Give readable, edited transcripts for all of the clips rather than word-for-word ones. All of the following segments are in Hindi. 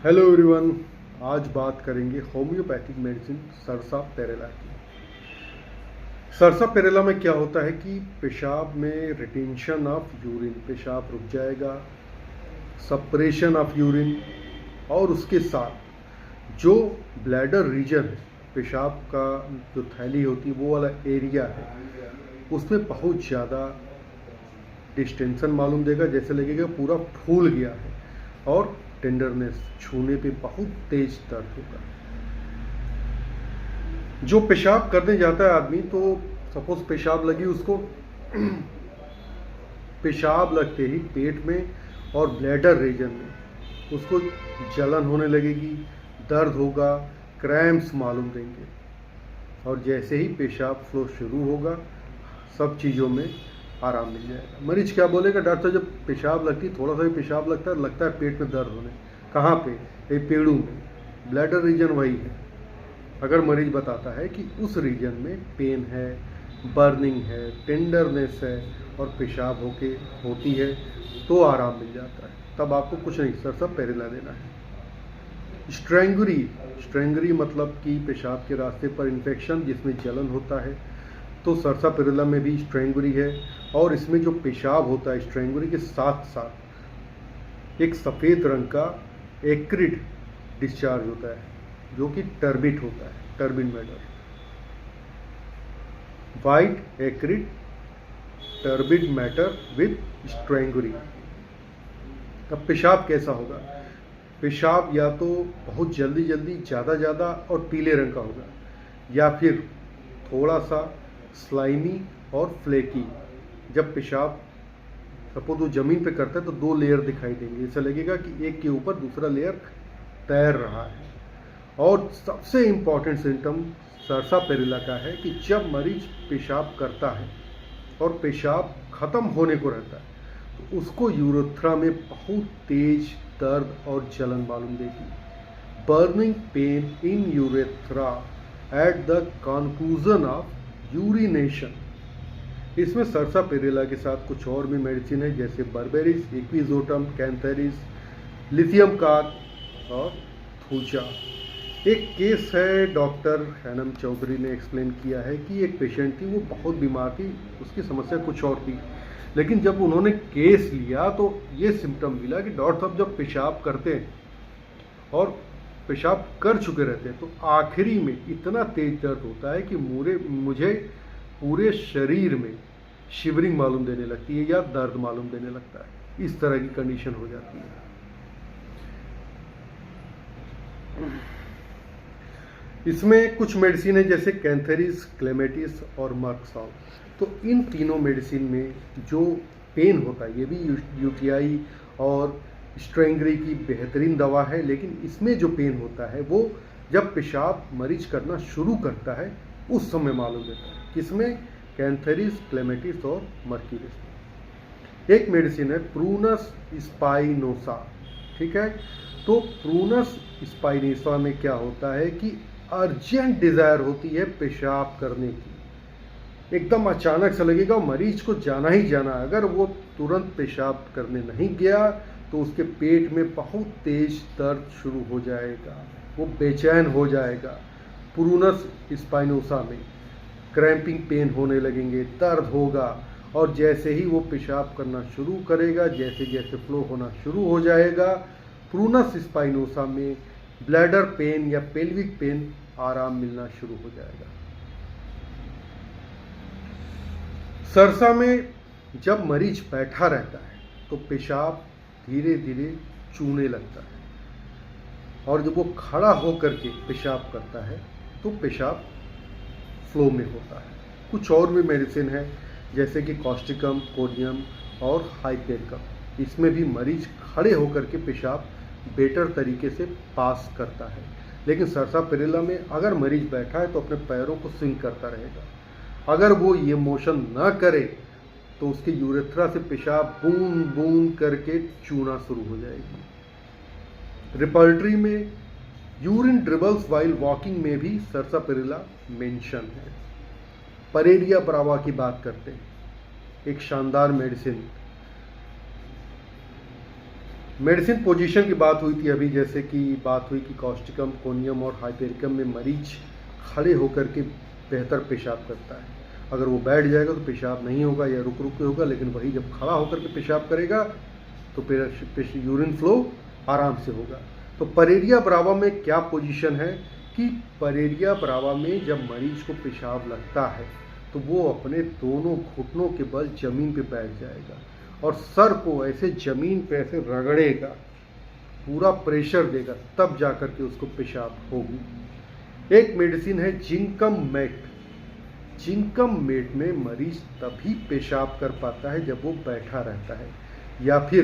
Hello everyone. आज बात करेंगे होम्योपैथिक मेडिसिन सरसापेरेला की। सरसापेरेला में क्या होता है कि पेशाब में रिटेंशन ऑफ यूरिन, पेशाब रुक जाएगा, सप्रेशन ऑफ यूरिन, और उसके साथ जो ब्लैडर रीजन है, पेशाब का जो थैली होती है वो वाला एरिया है, उसमें बहुत ज़्यादा डिस्टेंशन मालूम देगा, जैसे लगेगा पूरा फूल गया है, और टेंडरनेस, छूने पे बहुत तेज दर्द होगा। जो पेशाब करने जाता है आदमी, तो सपोज पेशाब लगी उसको, पेशाब लगते ही पेट में और ब्लैडर रीजन में उसको जलन होने लगेगी, दर्द होगा, क्रैम्प्स मालूम देंगे, और जैसे ही पेशाब फ्लो शुरू होगा सब चीज़ों में आराम मिल जाएगा। मरीज क्या बोलेगा, डॉक्टर जब पेशाब लगती, थोड़ा सा भी पेशाब लगता है पेट में दर्द होने। कहाँ पे? ये पेड़ों में, ब्लैडर रीजन वही है। अगर मरीज बताता है कि उस रीजन में पेन है, बर्निंग है, टेंडरनेस है और पेशाब होती है, तो आराम मिल जाता है। तब आपको कुछ नहीं, सरसापेरेला देना है। स्ट्रेंगरी मतलब कि पेशाब के रास्ते पर इन्फेक्शन जिसमें जलन होता है, तो सरसापेरेला में भी स्ट्रेंगरी है। और इसमें जो पेशाब होता है स्ट्रेंगरी के साथ साथ एक सफ़ेद रंग का एक्रिड डिस्चार्ज होता है, जो कि टर्बिट होता है, turbid matter. White acrid turbid matter with strangury. अब पेशाब कैसा होगा? पेशाब या तो बहुत जल्दी ज़्यादा और पीले रंग का होगा, या फिर थोड़ा सा स्लाइमी और फ्लेकी। जब पेशाब सपोज वो जमीन पे करता है तो दो लेयर दिखाई देंगे, ऐसा लगेगा कि एक के ऊपर दूसरा लेयर तैर रहा है। और सबसे इम्पॉर्टेंट सिम्टम सरसापेरेला का है कि जब मरीज पेशाब करता है और पेशाब खत्म होने को रहता है, तो उसको यूरेथ्रा में बहुत तेज दर्द और जलन मालूम देगी। Burning pain in urethra at the conclusion of urination. इसमें सरसापेरेला के साथ कुछ और भी मेडिसिन है, जैसे बर्बेरिस, इक्विजोटम, कैंथेरिस, लिथियम कार्ब और थूचा। एक केस है, डॉक्टर हैनम चौधरी ने एक्सप्लेन किया है कि एक पेशेंट थी, वो बहुत बीमार थी, उसकी समस्या कुछ और थी, लेकिन जब उन्होंने केस लिया तो ये सिम्टम मिला कि डॉक्टर साहब जब पेशाब करते हैं और पेशाब कर चुके रहते हैं तो आखिरी में इतना तेज दर्द होता है कि मुझे पूरे शरीर में शिवरिंग मालूम देने लगती है या दर्द मालूम देने लगता है। इस तरह की कंडीशन हो जाती है। इसमें कुछ मेडिसिन है, जैसे कैंथेरिस, क्लेमेटिस और मर्कसॉल। तो इन तीनों मेडिसिन में जो पेन होता है, ये भी यूटीआई और स्ट्रेंगरी की बेहतरीन दवा है, लेकिन इसमें जो पेन होता है वो जब पेशाब मरीज करना शुरू करता है उस समय मालूम देता है। किसमें? कैंथेरिस, क्लेमेटिस और मर्क्यूरिस। एक मेडिसिन है प्रूनस स्पाइनोसा, ठीक है। तो प्रूनस स्पाइनोसा में क्या होता है कि अर्जेंट डिजायर होती है पेशाब करने की, एकदम अचानक से लगेगा मरीज को जाना ही जाना। अगर वो तुरंत पेशाब करने नहीं गया तो उसके पेट में बहुत तेज दर्द शुरू हो जाएगा, वो बेचैन हो जाएगा। प्रूनस स्पाइनोसा में क्रैम्पिंग पेन होने लगेंगे, दर्द होगा, और जैसे ही वो पेशाब करना शुरू करेगा, जैसे जैसे फ्लो होना शुरू हो जाएगा, प्रूनस स्पाइनोसा में ब्लैडर पेन या पेल्विक पेन आराम मिलना शुरू हो जाएगा। सरसा में जब मरीज बैठा रहता है तो पेशाब धीरे धीरे चूने लगता है, और जब वो खड़ा होकर के पेशाब करता है तो पेशाब फ्लो में होता है। कुछ और भी मेडिसिन है, जैसे कि कॉस्टिकम, कोडियम और हाइपेरकम। इसमें भी मरीज खड़े होकर के पेशाब बेटर तरीके से पास करता है। लेकिन सरसापेरेला में अगर मरीज बैठा है तो अपने पैरों को स्विंग करता रहेगा। अगर वो ये मोशन न करे तो उसके यूरेथ्रा से पेशाब बूंद बूंद करके चूना शुरू हो जाएगी। रिपर्टरी में यूरिन ड्रिबल्स वाइल वॉकिंग में भी सरसापेरेला मेंशन है। परेरिया ब्रावा की बात करते हैं, एक शानदार मेडिसिन। मेडिसिन पोजीशन की बात हुई थी अभी, जैसे कि बात हुई कि कॉस्टिकम, कोनियम और हाइपेरिकम में मरीज खड़े होकर के बेहतर पेशाब करता है। अगर वो बैठ जाएगा तो पेशाब नहीं होगा या रुक रुक के होगा, लेकिन वही जब खड़ा होकर के पेशाब करेगा तो यूरिन फ्लो आराम से होगा। तो परेरिया ब्रावा में क्या पोजीशन है कि परेरिया ब्रावा में जब मरीज को पेशाब लगता है तो वो अपने दोनों घुटनों के बल जमीन पे बैठ जाएगा और सर को ऐसे जमीन पे ऐसे रगड़ेगा, पूरा प्रेशर देगा, तब जाकर के उसको पेशाब होगी। एक मेडिसिन है जिंकम मेट। जिंकम मेट में मरीज तभी पेशाब कर पाता है जब वो बैठा रहता है, या फिर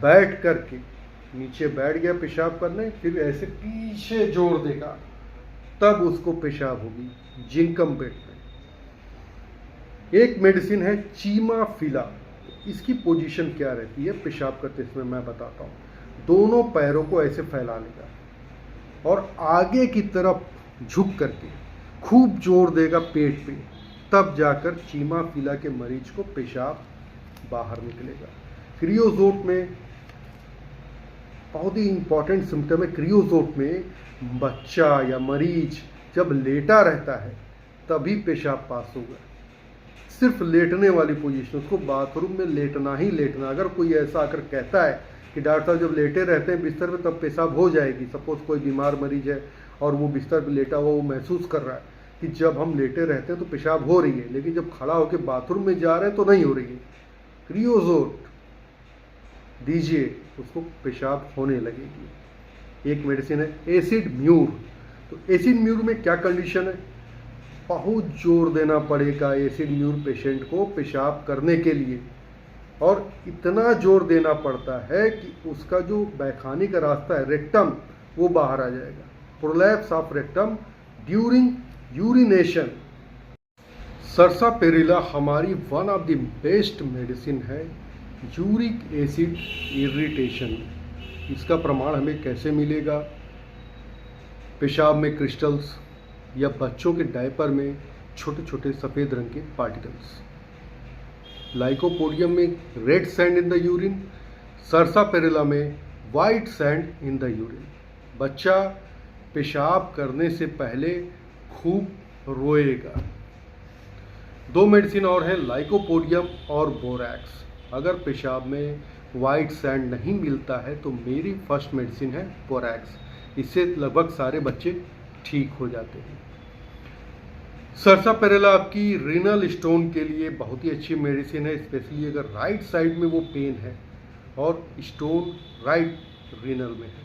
बैठ करके नीचे बैठ गया पेशाब करने, फिर ऐसे पीछे जोड़ देगा, तब उसको पेशाब होगी जिंकम मेट में। एक मेडिसिन है चीमाफिला। इसकी पोजीशन क्या रहती है पेशाब करते समय मैं बताता हूँ। दोनों पैरों को ऐसे फैला लेगा और आगे की तरफ झुक करके खूब जोर देगा पेट पे, तब जाकर चीमाफिला के मरीज को पेशाब बाहर निकलेगा। क्रियोजोट में बहुत ही इंपॉर्टेंट सिम्टम है। क्रियोजोट में बच्चा या मरीज जब लेटा रहता है तभी पेशाब पास होगा। सिर्फ लेटने वाली पोजीशन, उसको बाथरूम में लेटना ही लेटना। अगर कोई ऐसा आकर कहता है कि डॉक्टर साहब जब लेटे रहते हैं बिस्तर पे तब पेशाब हो जाएगी, सपोज कोई बीमार मरीज है और वो बिस्तर पे लेटा हुआ वो महसूस कर रहा है कि जब हम लेटे रहते हैं तो पेशाब हो रही है, लेकिन जब खड़ा होकर बाथरूम में जा रहे हैं तो नहीं हो रही है, क्रियोजोट दीजिए, उसको पेशाब होने लगेगी। एक मेडिसिन है एसिड म्यूर। तो एसिड म्यूर में क्या कंडीशन है, बहुत जोर देना पड़ेगा एसिड म्यूर पेशेंट को पेशाब करने के लिए, और इतना जोर देना पड़ता है कि उसका जो बैखानी का रास्ता है रेक्टम वो बाहर आ जाएगा। Prolapse of rectum during urination. Sarsaparilla हमारी one of the best medicine है यूरिक एसिड इरिटेशन। इसका प्रमाण हमें कैसे मिलेगा, पेशाब में क्रिस्टल्स या बच्चों के डायपर में छोटे छोटे सफ़ेद रंग के पार्टिकल्स, लाइकोपोडियम में red sand in the urine, sarsaparilla में white sand in the urine. बच्चा पेशाब करने से पहले खूब रोएगा। दो मेडिसिन और हैं लाइकोपोडियम और बोरैक्स। अगर पेशाब में वाइट सैंड नहीं मिलता है तो मेरी फर्स्ट मेडिसिन है बोरैक्स। इससे लगभग सारे बच्चे ठीक हो जाते हैं। सरसापेरिला आपकी रीनल स्टोन के लिए बहुत ही अच्छी मेडिसिन है, स्पेशली अगर राइट साइड में वो पेन है और स्टोन राइट रीनल में है।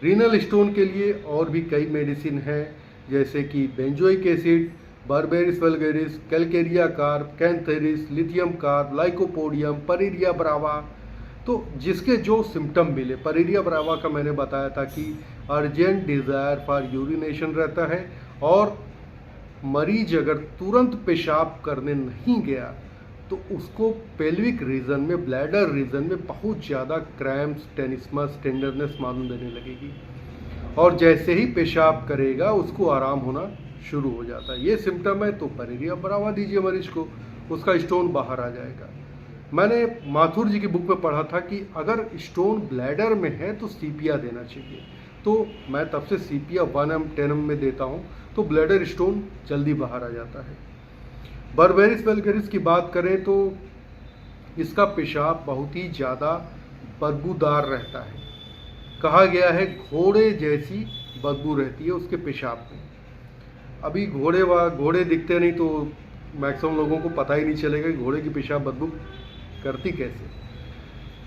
रीनल स्टोन के लिए और भी कई मेडिसिन है, जैसे कि benzoic acid, berberis vulgaris, calcarea carb, cantharis, lithium carb, lycopodium, pareira brava. तो जिसके जो सिम्टम मिले, परेरिया ब्रावा का मैंने बताया था कि अर्जेंट डिज़ायर फॉर यूरिनेशन रहता है और मरीज अगर तुरंत पेशाब करने नहीं गया तो उसको पेल्विक रीजन में, ब्लैडर रीजन में बहुत ज़्यादा क्रैम्प्स, टेनिसमस, टेंडरनेस मालूम देने लगेगी और जैसे ही पेशाब करेगा उसको आराम होना शुरू हो जाता है। ये सिम्टम है तो परेरिया ब्रावा दीजिए मरीज को, उसका स्टोन बाहर आ जाएगा। मैंने माथुर जी की बुक में पढ़ा था कि अगर स्टोन ब्लैडर में है तो सीपिया देना चाहिए, तो मैं तब से सीपिया 1 mg 10 mg में देता हूँ, तो ब्लैडर स्टोन जल्दी बाहर आ जाता है। बर्बेरिस वल्गेरिस की बात करें तो इसका पेशाब बहुत ही ज़्यादा बदबूदार रहता है। कहा गया है घोड़े जैसी बदबू रहती है उसके पेशाब में। अभी घोड़े दिखते नहीं तो मैक्सिमम लोगों को पता ही नहीं चलेगा कि घोड़े की पेशाब बदबू करती कैसे।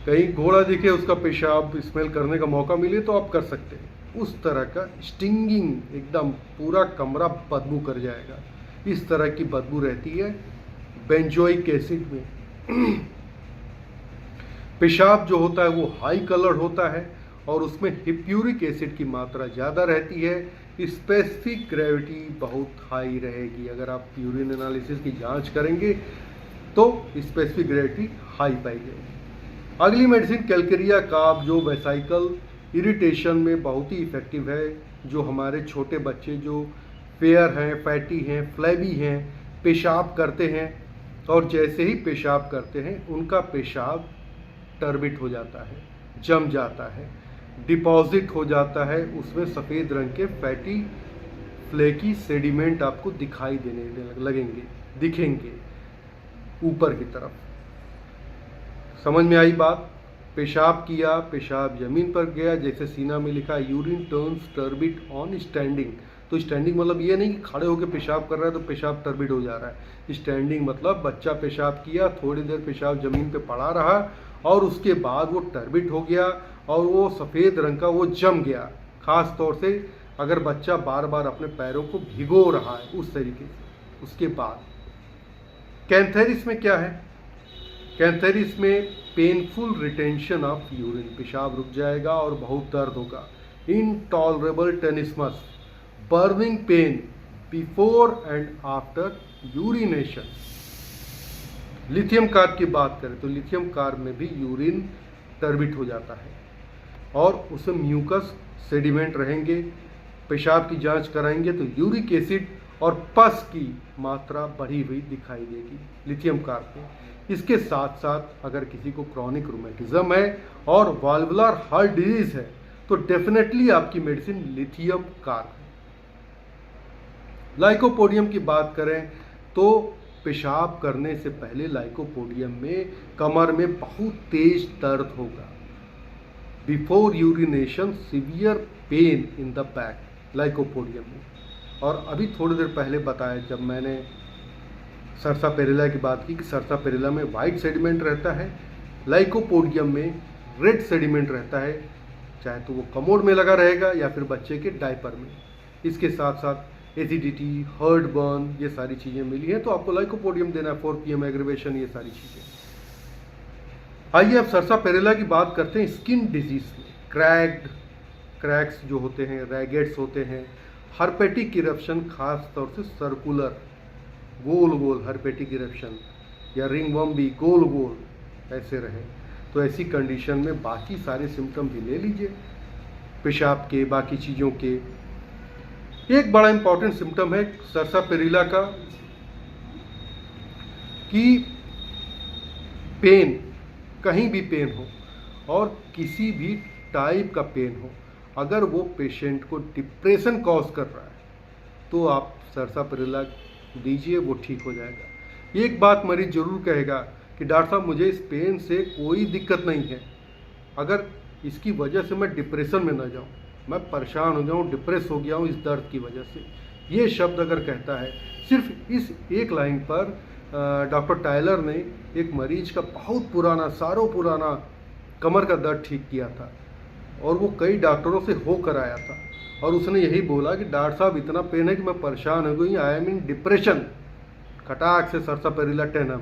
कहीं घोड़ा दिखे उसका पेशाब स्मेल करने का मौका मिले तो आप कर सकते हैं। उस तरह का स्टिंगिंग, एकदम पूरा कमरा बदबू कर जाएगा, इस तरह की बदबू रहती है बेंजोइक एसिड में। पेशाब जो होता है वो हाई कलर्ड होता है और उसमें हिप्यूरिक एसिड की मात्रा ज़्यादा रहती है। स्पेसिफिक ग्रेविटी बहुत हाई रहेगी। अगर आप यूरिन एनालिसिस की जांच करेंगे तो स्पेसिफिक ग्रेविटी हाई पाई जाएगी। अगली मेडिसिन कैलकेरिया कार्ब, जो वेसाइकल इरिटेशन में बहुत ही इफेक्टिव है। जो हमारे छोटे बच्चे जो फेयर हैं, फैटी हैं, फ्लैबी हैं, पेशाब करते हैं और जैसे ही पेशाब करते हैं उनका पेशाब टर्बिट हो जाता है, जम जाता है, डिपॉजिट हो जाता है, उसमें सफ़ेद रंग के फैटी फ्लेकी सेडिमेंट आपको दिखाई देने लगेंगे, दिखेंगे ऊपर की तरफ। समझ में आई बात? पेशाब किया, पेशाब जमीन पर गया, जैसे सीना में लिखा urine turns turbid on standing. तो स्टैंडिंग मतलब ये नहीं कि खड़े होकर पेशाब कर रहा है तो पेशाब टर्बिड हो जा रहा है। स्टैंडिंग मतलब बच्चा पेशाब किया, थोड़ी देर पेशाब जमीन पे पड़ा रहा और उसके बाद वो टर्बिड हो गया और वो सफ़ेद रंग का वो जम गया। खास तौर से अगर बच्चा बार बार अपने पैरों को भिगो रहा है उस तरीके से। उसके बाद कैंथेरिस में क्या है? कैंथेरिस में पेनफुल रिटेंशन ऑफ यूरिन, पेशाब रुक जाएगा और बहुत दर्द होगा। Intolerable tenesmus, burning pain before and after urination. Lithium carb की बात करें तो लिथियम कार्ब में भी यूरिन टर्बिड हो जाता है और उसमें म्यूकस सेडिमेंट रहेंगे। पेशाब की जांच कराएंगे तो यूरिक एसिड और पस की मात्रा बढ़ी हुई दिखाई देगी लिथियम कार्ब में। इसके साथ साथ अगर किसी को क्रॉनिक रूमेटिज्म है और वाल्वुलर हार्ट डिजीज है तो डेफिनेटली आपकी मेडिसिन लिथियम कार्ब है। लाइकोपोडियम की बात करें तो पेशाब करने से पहले लाइकोपोडियम में कमर में बहुत तेज दर्द होगा। Before urination severe pain in the back, lycopodium में। और अभी थोड़ी देर पहले बताया जब मैंने सर्सापेरिला की बात की कि सर्सापेरिला में वाइट सेडिमेंट रहता है, लाइकोपोडियम में रेड सेडिमेंट रहता है, चाहे तो वो कमोड में लगा रहेगा या फिर बच्चे के डायपर में। इसके साथ साथ एसिडिटी, हर्ट बर्न, ये सारी चीज़ें मिली हैं तो आपको लाइकोपोडियम देना है, 4 PM एग्रीवेशन, ये सारी चीज़ें। आइए अब सर्सापेरिला की बात करते हैं स्किन डिजीज में। क्रैक्स जो होते हैं, रैगेट्स होते हैं, हर्पेटिक इरप्शन, खास तौर से सर्कुलर गोल गोल हर्पेटिक इरप्शन या रिंगवर्म भी गोल गोल ऐसे रहे तो ऐसी कंडीशन में बाकी सारे सिम्टम भी ले लीजिए पेशाब के, बाकी चीज़ों के। एक बड़ा इंपॉर्टेंट सिम्टम है सर्सापेरिला का कि पेन, कहीं भी पेन हो और किसी भी टाइप का पेन हो, अगर वो पेशेंट को डिप्रेशन कॉज कर रहा है तो आप सर्सापेरिला दीजिए, वो ठीक हो जाएगा। एक बात मरीज जरूर कहेगा कि डॉक्टर साहब मुझे इस पेन से कोई दिक्कत नहीं है, अगर इसकी वजह से मैं डिप्रेशन में ना जाऊं, मैं परेशान हो जाऊं, डिप्रेस हो गया हूं इस दर्द की वजह से, ये शब्द अगर कहता है, सिर्फ इस एक लाइन पर डॉक्टर टायलर ने एक मरीज का बहुत पुराना, सालों पुराना कमर का दर्द ठीक किया था और वो कई डॉक्टरों से होकर आया था और उसने यही बोला कि डॉक्टर साहब इतना पेन है कि मैं परेशान हो गई, आई एम इन डिप्रेशन। खटाक से सर्सापेरिला टेनम,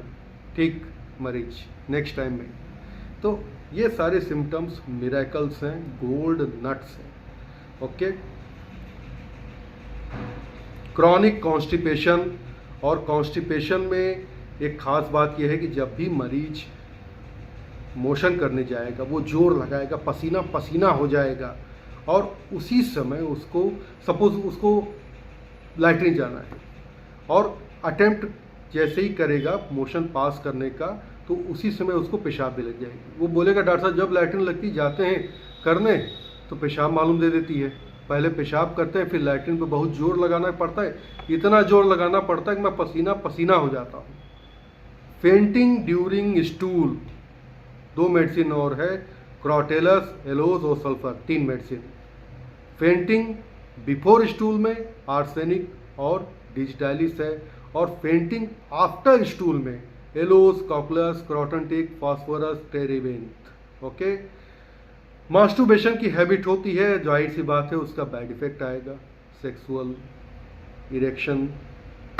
ठीक मरीज नेक्स्ट टाइम में। तो ये सारे सिम्टम्स मिरेकल्स हैं, गोल्ड नट्स हैं। ओके, क्रॉनिक कॉन्स्टिपेशन, और कॉन्स्टिपेशन में एक खास बात यह है कि जब भी मरीज मोशन करने जाएगा वो जोर लगाएगा, पसीना पसीना हो जाएगा और उसी समय उसको सपोज उसको लैट्रिन जाना है और अटेम्प्ट जैसे ही करेगा मोशन पास करने का तो उसी समय उसको पेशाब भी लग जाएगी। वो बोलेगा डॉक्टर साहब जब लैट्रिन लगती जाते हैं करने तो पेशाब मालूम दे देती है, पहले पेशाब करते हैं फिर लैट्रिन पे बहुत जोर लगाना पड़ता है, इतना जोर लगाना पड़ता है कि मैं पसीना पसीना हो जाता हूँ। फेंटिंग ड्यूरिंग स्टूल, 2 मेडिसिन और है, क्रॉटेलस, एलोज और sulphur, 3 medicine. Fainting before stool में आर्सेनिक और डिजिटालिस है और फेंटिंग आफ्टर स्टूल में एलोज, कॉकलस, क्रॉटनटिक, फास्फोरस, टेरेबेंथ। ओके, मास्टरबेशन की हैबिट होती है, जाहिर सी बात है उसका बैड इफेक्ट आएगा, सेक्सुअल इरेक्शन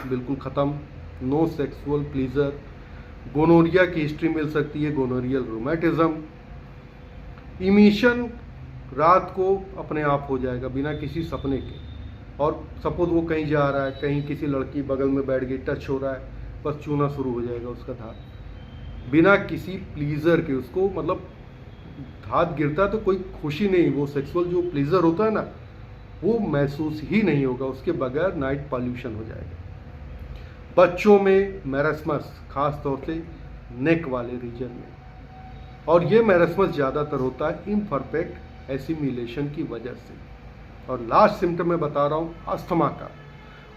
बिल्कुल ख़त्म, नो सेक्सुअल प्लीजर। गोनोरिया की हिस्ट्री मिल सकती है, गोनोरियल रूमेटिज्म। इमिशन रात को अपने आप हो जाएगा बिना किसी सपने के, और सपोज वो कहीं जा रहा है, कहीं किसी लड़की बगल में बैठ गई, टच हो रहा है, बस चूना शुरू हो जाएगा उसका धात, बिना किसी प्लीजर के। उसको मतलब धात गिरता तो कोई खुशी नहीं, वो सेक्सुअल जो प्लीजर होता है ना वो महसूस ही नहीं होगा, उसके बगैर नाइट पॉल्यूशन हो जाएगा। बच्चों में मैरस्मस, खास तौर से नेक वाले रीजन में, और ये मैरस्मस ज़्यादातर होता है इम्परफेक्ट एसिमिलेशन की वजह से। और लास्ट सिम्टम मैं बता रहा हूँ अस्थमा का।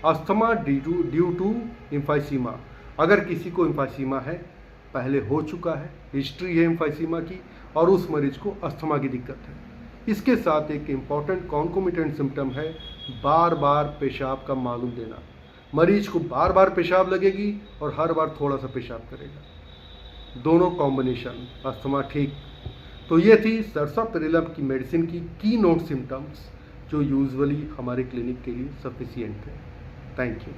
Asthma due to emphysema. अगर किसी को एम्फाइसीमा है, पहले हो चुका है, हिस्ट्री है एम्फाइसीमा की, और उस मरीज को अस्थमा की दिक्कत है, इसके साथ एक इम्पॉर्टेंट कॉन्कोमिटेंट सिम्टम है बार बार पेशाब का मालूम देना। मरीज को बार बार पेशाब लगेगी और हर बार थोड़ा सा पेशाब करेगा, दोनों कॉम्बिनेशन अस्थमा ठीक। तो ये थी सर्सापेरिलम की मेडिसिन की नोट सिम्टम्स जो यूजुअली हमारे क्लिनिक के लिए सफिशिएंट है। Thank you.